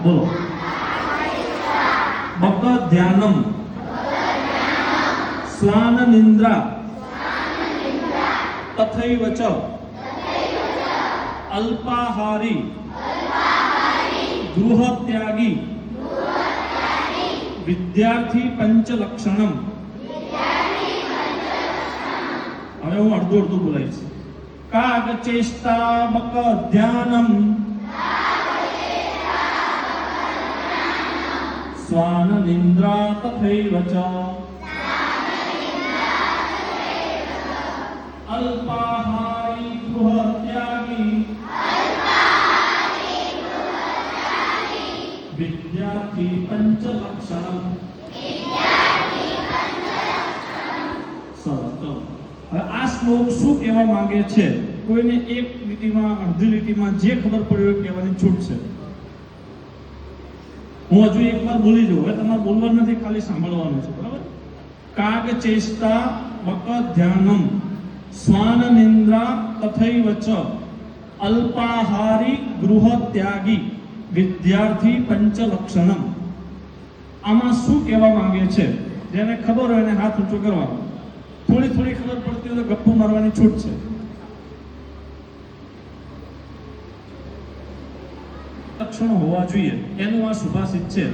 બોલો. બક ધ્યાનમ સ્વાન નિંદ્રા તથૈવ ચ અલ્પાહારી ગૃહ ત્યાગી વિદ્યાર્થી પંચલક્ષણમ. હવે હું અડધું બોલાવીશ. કાગ ચેષ્ટા બક ધ્યાનમ સ્વાન નિંદ્રા તથૈવ ચ અલ્પાહારી ગૃહ ત્યાગી વિદ્યાર્થી પંચલક્ષણમ. સરસ. હવે આ શ્લોક શું કહેવા માંગે છે? કોઈને એક લીટીમાં, અડધી લીટીમાં જે ખબર પડી હોય કહેવાની છૂટ છે. હું હજુ એકવાર બોલી દઉં. હવે તમારે બોલવાનું નથી, ખાલી સાંભળવાનું છે. બરાબર? કાગ ચેષ્ટા બક ધ્યાનમ સ્વાન નિંદ્રા તથૈવ ચ અલ્પાહારી ગૃહ ત્યાગી વિદ્યાર્થી પંચલક્ષણમ. આમાં શું કહેવા માંગે છે? જેને ખબર હોય એને હાથ ઊંચો કરવાનો. થોડી થોડી ખબર પડતી હોય તો ગપ્પુ મારવાની છૂટ છે. લક્ષણો હોવા જોઈએ એનું આ સુભાષિત છે.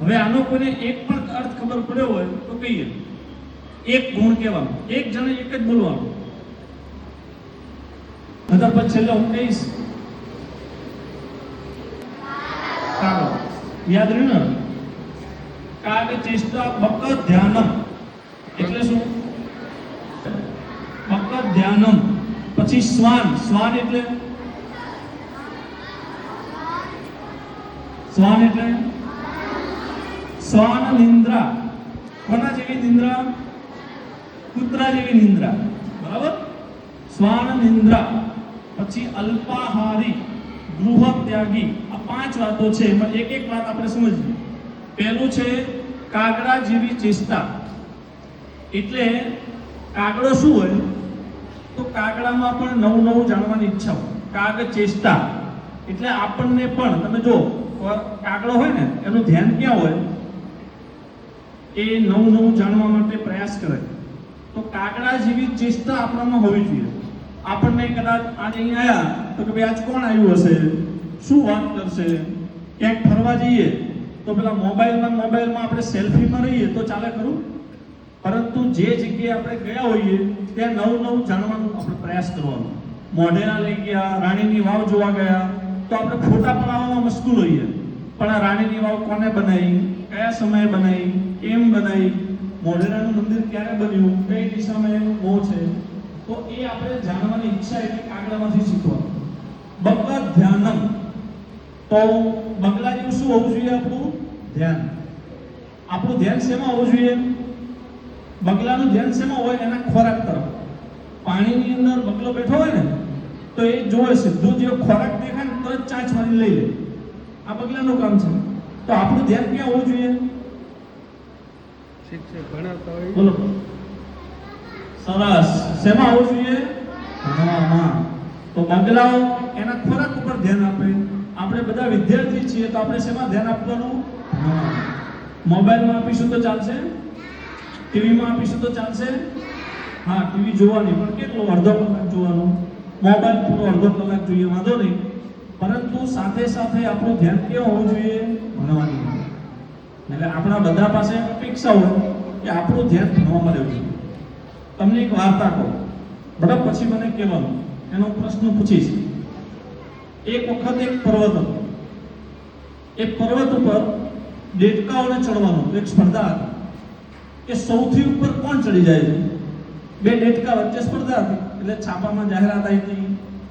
હવે આનો કોઈને એક પણ અર્થ ખબર પડ્યો હોય તો કહીએ. એક ગુણ કહેવાનો, એક જણે એક જ બોલવાનું. નતર પછી છેલ્લે હું કહીશ કાગળ. યાદ રહ્યું ને? કાગ ચેષ્ટા બક ધ્યાનમ એટલે શું? બક ધ્યાનમ. પછી સ્વાન. સ્વાન એટલે સ્વાન નિંદ્રા. કોના જેવી નિંદ્રા? કૂતરા જેવી નિંદ્રા. બરાબર? સ્વાન નિંદ્રા. પછી અલ્પાહારી ગૃહ ત્યાગી. આ 5 વાતો છે. એમાં એક એક વાત આપણે સમજીએ. પહેલું છે કાગડા જેવી ચેષ્ટા. એટલે કાગડો શું હોય? તો કાગડામાં પણ નવું નવું જાણવાની ઈચ્છા હોય. કાગ ચેષ્ટા એટલે આપણને પણ, તમે જો કાગડો હોય ને એનું ધ્યાન ક્યાં હોય? એ નવું નવું જાણવા માટે પ્રયાસ કરે. તો કાગડા જેવી ચેષ્ટા આપણામાં હોવી જોઈએ. આપણને કદાચ આજે અહીં આવ્યા તો કે ભાઈ આજ કોણ આવ્યું હશે, શું વાત કરશે? ક્યાંક ફરવા જઈએ તો પેલા મોબાઈલમાં આપણે સેલ્ફીમાં રહીએ તો ચાલે ખરું? પરંતુ જે જગ્યાએ આપણે ગયા હોઈએ ત્યાં નવું નવું જાણવાનો આપણે પ્રયાસ કરવાનો. મોઢેરા લઈ ગયા, રાણીની વાવ જોવા ગયા તો આપણે ફોટા પડાવવામાં મશગુલ હોઈએ. પણ આ રાણીની વાવ કોને બનાવી, કયા સમયે બનાવી, કેમ બનાવી, મોઢેરાનું મંદિર ક્યારે બન્યું, કઈ દિશામાં એનું મોહ છે, તો એ આપણે જાણવાની ઈચ્છા એટલે કાગડામાંથી શીખવાનું. બક ધ્યાનમ. તો બગલા જેવું શું હોવું જોઈએ? આપણું ધ્યાન. આપણું ધ્યાન શેમાં હોવું જોઈએ? બગલાનું ધ્યાન શેમાં હોય? એના ખોરાક તરફ. પાણીની અંદર બગલો બેઠો હોય ને તો એ જોવે સીધું જે ખોરાક દેખાય ને તરત ચાંચ મારી લઈ લે. આ બગલાનું કામ છે. તો આપણું ધ્યાન ક્યાં હોવું જોઈએ? શિક્ષક ભણાવતા હોય. બોલો. સરસ. શેમાં હોવું જોઈએ? ભણવામાં. તો બગલાઓ એના ખોરાક ઉપર ધ્યાન આપે. આપણે બધા વિદ્યાર્થી છીએ તો આપણે શેમાં ધ્યાન આપવાનું? મોબાઈલમાં આપીશું તો ચાલશે? ટીવીમાં આપીશું તો ચાલશે? હા, ટીવી જોવાની પણ કેટલો? અડધો કલાક જોવાનું. મોબાઈલ પૂરો અડધો કલાક જોઈએ, વાંધો નહીં. પરંતુ સાથે સાથે આપણું ધ્યાન કેવું હોવું જોઈએ? ભણવાની. એટલે આપણા બધા પાસે અપેક્ષા હોય કે આપણું ધ્યાન ભણવામાં રહેવું જોઈએ. તમને એક વાર્તા કહું, બરાબર? પછી મને કહેવાનું, એનો પ્રશ્ન પૂછીશ. એક વખત એક પર્વત હતો. એ પર્વત ઉપર દેડકાઓને ચડવાનું એક સ્પર્ધા હતી કે સૌથી ઉપર કોણ ચડી જાય છે. 2 દેડકા વચ્ચે સ્પર્ધા હતી. એટલે છાપામાં જાહેરાત આવી હતી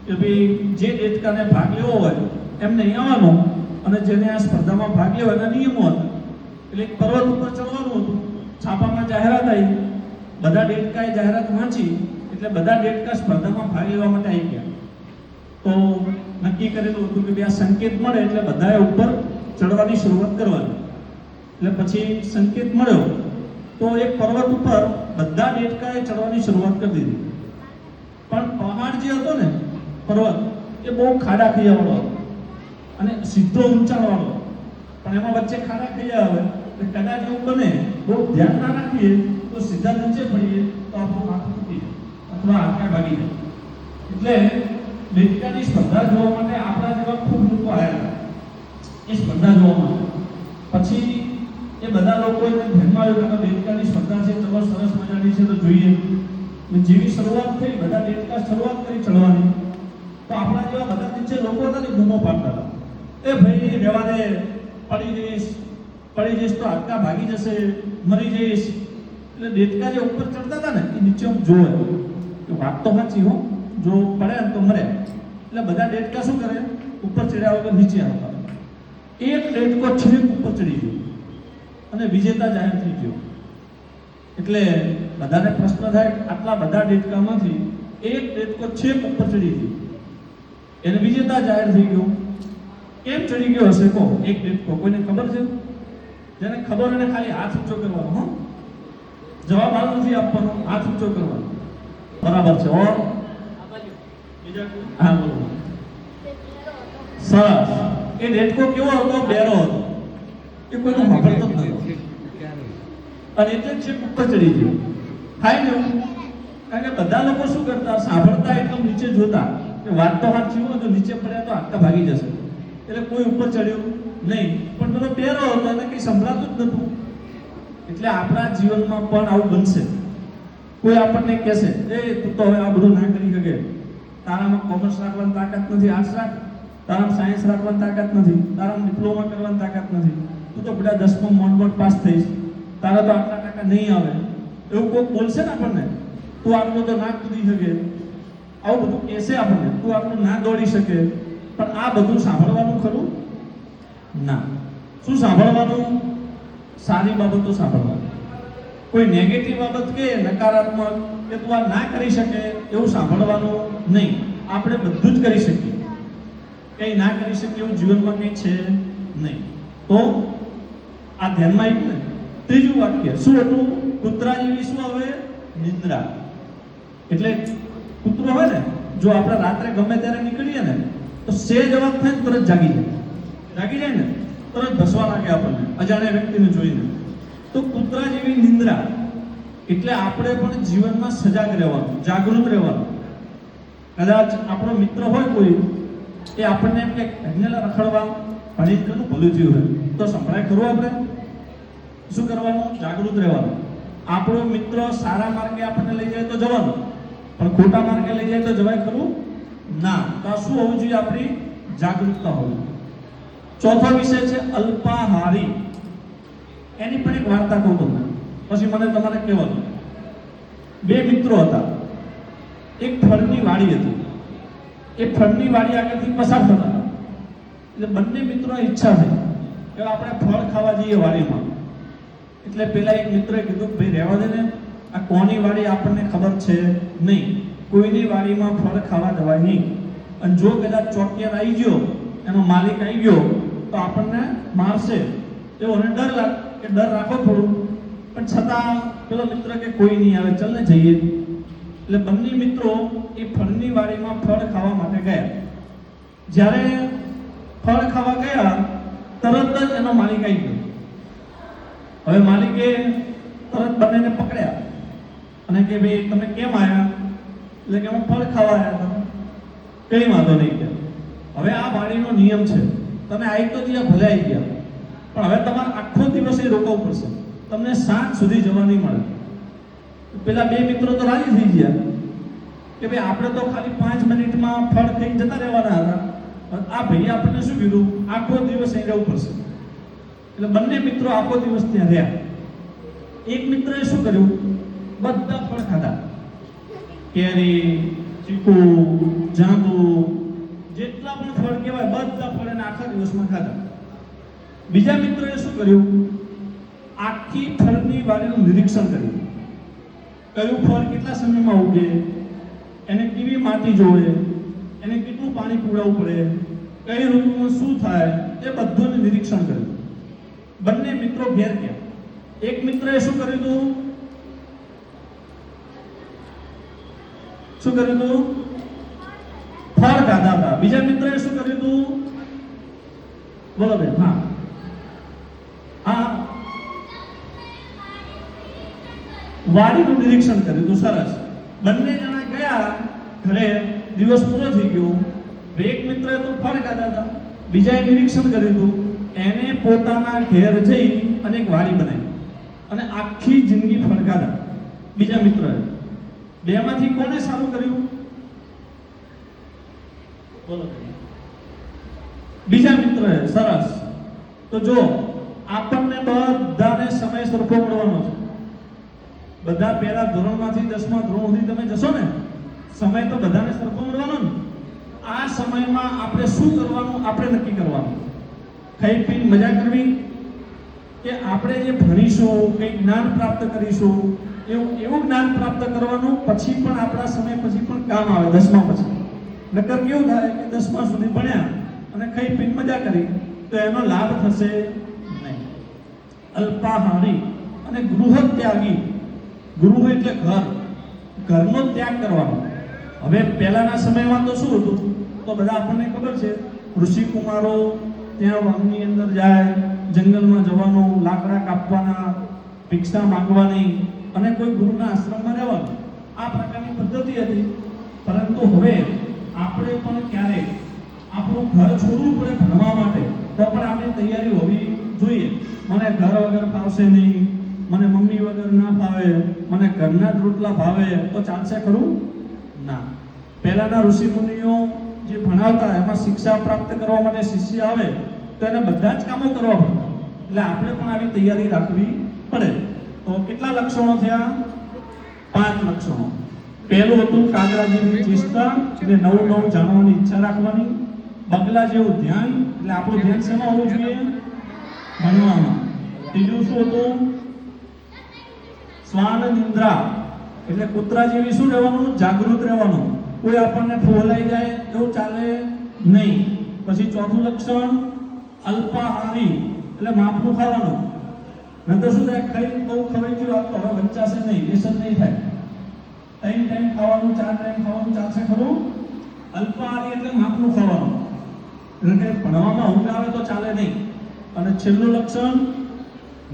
કે ભાઈ જે દેડકાને ભાગ લેવો હોય એમને અહીં આવવાનું, અને જેને આ સ્પર્ધામાં ભાગ લેવો એના નિયમો હતા. એટલે એક પર્વત ઉપર ચડવાનું હતું. છાપામાં જાહેરાત આવી. બધા દેડકાએ જાહેરાત વાંચી એટલે બધા દેડકા સ્પર્ધામાં ભાગ લેવા માટે આવી ગયા. તો નક્કી કરેલું હતું કે આ સંકેત મળે એટલે બધાએ ઉપર ચડવાની શરૂઆત કરવાની. એટલે પછી સંકેત મળ્યો તો એક પર્વત ઉપર બધા દેડકાએ ચડવાની શરૂઆત કરી દીધી. પણ પહાડ જે હતો ને પર્વત એ બહુ ખાડા ખીયાવાળો હતો અને સીધો ઊંચાણવાળો. પણ એમાં વચ્ચે ખાડા ખાઈ આવે તો કદાચ એવું બને બહુ ધ્યાન ના રાખીએ તો સીધા નીચે પડીએ તો આપણું માથું તૂટી જાય અથવા હાડકા ભાગી જાય. એટલે દેડકાની સ્પર્ધા જોવા માટે આપણા જેવા ખૂબ લોકો આવ્યા હતા એ સ્પર્ધા જોવા માટે. પછી એ બધા લોકોને ધ્યાનમાં આવ્યું કે દેડકાની સ્પર્ધા છે, ચલો સરસ મજાની છે તો જોઈએ. જેવી શરૂઆત થઈ, બધા દેડકા શરૂઆત કરી ચડવાની, તો આપણા જેવા બધા નીચે લોકો હતા ને બૂમો પાડતા હતા, એ ભાઈ રહેવા દે, પડી જઈશ તો હાડકા ભાગી જશે, મરી જઈશ. એટલે દેડકા જે ઉપર ચડતા હતા ને એ નીચે જોવે કે વાત તો સાચી હો, જો પડે ને તો મરે. એટલે બધા દેડકા શું કરે, ઉપર ચડ્યા વગર નીચે આવતા. એક દેડકો છેક ઉપર ચડી ગયો અને વિજેતા જાહેર થઈ ગયો. એટલે બધાને પ્રશ્ન થાય, આટલા બધા દેડકામાંથી એક દેડકો છેક ઉપર ચડી ગયો, એને વિજેતા જાહેર થઈ ગયો. કેમ ચડી ગયો હશે કહો? એક દેડકો કોઈને ખબર છે? જેને ખબર એને ખાલી હાથ ઊંચો કરવાનો, હો, જવાબ આનો નથી આપવાનો, હાથ ઊંચો કરવાનો. બરાબર છે. ઓર બીજા હા બોલો. સરસ. એ દેડકો કેવો હતો? બેરો હતો. એ કોઈનું સાંભળતો જ નહોતો અને એટલે છેક ઉપર ચડી ગયો. થાય ને એવું? કારણ કે બધા લોકો શું કરતા, સાંભળતા એકદમ નીચે જોતા કે વાત તો સાચી હોય, જો નીચે પડ્યા તો હાડકા ભાગી જશે, એટલે કોઈ ઉપર ચડ્યું નહીં. પણ પેલો બેરો હતો, એને કંઈ સંભળાતું જ નહોતું. એટલે આપણા જીવનમાં પણ આવું બનશે. કોઈ આપણને કહેશે, એ તું તો હવે આ બધું ના કરી શકે, તારામાં કોમર્સ રાખવાની તાકાત નથી, આર્ટ્સ રાખ, તારામાં સાયન્સ રાખવાની તાકાત નથી, તારામાં ડિપ્લોમા કરવાની તાકાત નથી, તું તો બધા 10માં મોડ પાસ થઈશ, તારા તો આટલા ટકા નહીં આવે. એવું કોઈ બોલશે ને આપણને, તું આટલું તો ના કૂદી શકે, આવું બધું કહેશે આપણને, તું આટલું ના દોડી શકે. પણ આ બધું સાંભળવાનું ખરું? ના. શું સાંભળવાનું? સારી બાબતો સાંભળવાની. કોઈ નેગેટિવ બાબત કે નકારાત્મક કે તું આ ના કરી શકે એવું સાંભળવાનું નહીં. આપણે બધું જ કરી શકીએ, કંઈ ના કરી શકીએ એવું જીવનમાં કંઈ છે નહીં. તો આ ધ્યાનમાં આવ્યું ને? ત્રીજું વાક્ય શું હતું? કૂતરા જેવી શું હવે? નિંદ્રા. એટલે કૂતરો હોય ને, જો આપણે રાત્રે ગમે ત્યારે નીકળીએ ને તો સેજ અવાજ થાય ને તરત જાગી જાય ને, તરત ભસવા લાગે આપણને અજાણ્યા વ્યક્તિને જોઈને. તો કૂતરા જેવી નિંદ્રા. એટલે આપણે પણ જીવનમાં સજાગ રહેવાનું, જાગૃત રહેવાનું. કદાચ આપણો મિત્ર હોય કોઈ, એ આપણને એમ કે ભેગનેલા રખડવા ભણી કેટલું ભલું થયું હોય તો સંભળાય ખરું? આપણે શું કરવાનું? જાગૃત રહેવાનું. આપણો મિત્ર સારા માર્ગે આપણને લઈ જાય તો જવાનું, પણ ખોટા માર્ગે લઈ જાય તો જવાય ખરું? ના. તો આ શું હોવું જોઈએ? આપણી જાગૃતતા હોવી. ચોથો વિષય છે અલ્પાહારી. એની પણ એક વાર્તા કહું તમને, પછી મને તમારે કહેવાનું. બે મિત્રો હતા, એક ફળની વાડી હતી. એ ફળની વાડી આગળથી પસાર થતા હતા, એટલે બંને મિત્રોને ઈચ્છા થઈ કે આપણે ફળ ખાવા જઈએ વાડીમાં. એટલે પેલા એક મિત્રએ કીધું, ભાઈ રહેવા દે ને, આ કોની વાડી આપણને ખબર છે નહીં, કોઈની વાડીમાં ફળ ખાવા જવાય નહીં. અને જો કદાચ ચોકિયાર આવી ગયો, એનો માલિક આવી ગયો તો આપણને મારશે, એવો મને ડર રાખો થોડું. પણ છતાં પેલો મિત્ર કે કોઈ નહીં આવે, ચાલ ને જઈએ. એટલે બંને મિત્રો એ ફળની વાડીમાં ફળ ખાવા માટે ગયા. જ્યારે ફળ ખાવા ગયા તરત જ એનો માલિક આવી ગયો. હવે માલિકે તરત બંનેને પકડ્યા અને કે ભાઈ તમે કેમ આવ્યા? એટલે કે હું ફળ ખાવા આવ્યા હતા. કઈ વાંધો નહીં કે હવે આ વાડીનો નિયમ છે, તમે આવી તો ત્યાં ભલે આવી ગયા, પણ હવે તમારે આખો દિવસ એ રોકવું પડશે, તમને સાંજ સુધી જવા નહીં મળે. પેલા બે મિત્રો તો રાજી થઈ ગયા કે ભાઈ આપણે તો ખાલી 5 મિનિટમાં ફળ ખાઈ જતા રહેવાના હતા, આ ભાઈએ આપણને શું કીધું? આખો દિવસ અહીં રહેવું પડશે. એટલે બંને મિત્રો આખો દિવસ ત્યાં રહ્યા. એક મિત્રએ શું કર્યું? બધા ફળ ખાધા, કેરી, ચીકુ, જાંબુ, જેટલા પણ ફળ કહેવાય બધા ફળ એને આખા દિવસમાં ખાધા. બીજા મિત્રએ શું કર્યું? આખી ફળની વાડીનું નિરીક્ષણ કર્યું. કયું ફળ કેટલા સમયમાં ઉગે, એને કેવી માટી જોવે, એને કેટલું પાણી પીવડાવવું પડે, કઈ ઋતુમાં શું થાય, એ બધું નિરીક્ષણ કર્યું. બંને મિત્રો ઘેર ગયા. એક મિત્રએ શું કર્યું હતું? ફળ ખાધા હતા. બીજા મિત્રએ શું કર્યું હતું? બોલો બેન. હા, વાડીનું નિરીક્ષણ કર્યું હતું. સરસ. બંને જણા ગયા ઘરે, દિવસ પૂરો થઈ ગયો. એક મિત્રએ તો ફળ ખાધા હતા, બીજાએ નિરીક્ષણ કર્યું હતું. એને પોતાના ઘેર જઈ અને એક વાડી બનાવી અને આખી જિંદગી ફળ ખાધા. બીજા મિત્રએ. બેમાંથી કોને સારું કર્યું? બોલો. બીજા મિત્રએ. સરસ. તો જો આપણને બધાને સમય સરખો મળવાનો છે. બધા પહેલા ધોરણમાંથી 10મા ધોરણ સુધી તમે જશો ને, સમય તો બધાને સરખો મળવાનો ને. આ સમયમાં આપણે શું કરવાનું આપણે નક્કી કરવાનું. ખાઈ પીને મજા કરવી કે આપણે જે ભણીશું, કંઈક જ્ઞાન પ્રાપ્ત કરીશું, એવું જ્ઞાન પ્રાપ્ત કરવાનું પછી પણ આપણા સમય પછી પણ કામ આવે 10મા પછી. નકર કેવું થાય કે 10મા સુધી ભણ્યા અને ખાઈ પીને મજા કરી તો એનો લાભ થશે નહીં. અલ્પાહારી અને ગૃહત્યાગી. ગૃહ એટલે ઘર, ઘરનો ત્યાગ કરવાનો. હવે પહેલાના સમયમાં તો શું હતું, તો બધા આપણને ખબર છે, ઋષિ કુમારો ત્યાં વનની અંદર જાય, જંગલમાં જવાનું, લાકડા કાપવાના, ભિક્ષા માંગવાની અને કોઈ ગુરુના આશ્રમમાં રહેવાનું. આ પ્રકારની પદ્ધતિ હતી. પરંતુ હવે આપણે પણ ક્યારેક આપણું ઘર છોડવું પડે ભણવા માટે, તો પણ આપણી તૈયારી હોવી જોઈએ. મને ઘર વગર ફાવશે નહીં, મને મમ્મી વગર ના ફાવે, મને ઘરના જ રોટલા ભાવે, તો ચાલશે ખરું? ના. પહેલાના ઋષિ મુનિઓ જે ભણાવતા એમાં શિક્ષા પ્રાપ્ત કરવા માટે શિષ્ય આવે તો એને બધા જ કામો કરવા પડતા. એટલે આપણે પણ આવી તૈયારી રાખવી પડે. તો કેટલા લક્ષણો થયા? 5 લક્ષણો. પહેલું હતું કાગડા જેવી ચેષ્ટા, એટલે નવું નવું જાણવાની ઈચ્છા રાખવાની. બગલા જેવું ધ્યાન, એટલે આપણું ધ્યાન શેમાં હોવું જોઈએ? ભણવામાં. ત્રીજું શું હતું? શ્વાન નિંદ્રા, એટલે કૂતરા જેવી શું રહેવાનું? જાગૃત રહેવાનું. કોઈ આપણને ફોલાઈ જાય એવું ચાલે નહીં. પછી ચોથું લક્ષણ અલ્પાહારી, એટલે માપનું ખાવાનું. નંતર શું થાય? ખાઈ બહુ ખવાઈ ગયું તો હવે વંચાશે નહીં, વ્યસન નહીં થાય. 3 ટાઈમ ખાવાનું, 4 ટાઈમ ખાવાનું ચાલશે ખરું? અલ્પાહારી એટલે માપનું ખાવાનું. એટલે કે ભણવામાં ઊંઘ આવે તો ચાલે નહીં. અને છેલ્લું લક્ષણ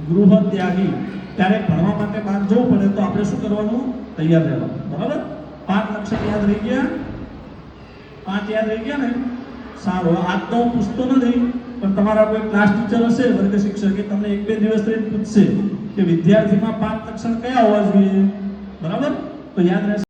ગૃહ ત્યાગી, ત્યારે ભણવા માટે બહાર જવું પડે તો આપણે શું કરવાનું? તૈયાર રહેવાનું. બરાબર? 5 લક્ષણ યાદ રહી ગયા? 5 યાદ રહી ગયા ને? સારું. આજ તો હું પૂછતો નથી, પણ તમારા કોઈ ક્લાસ ટીચર હશે, વર્ગ શિક્ષક, એ તમને 1-2 દિવસ રહીને પૂછશે કે વિદ્યાર્થીમાં 5 લક્ષણ કયા હોવા જોઈએ. બરાબર? તો યાદ રહેશે.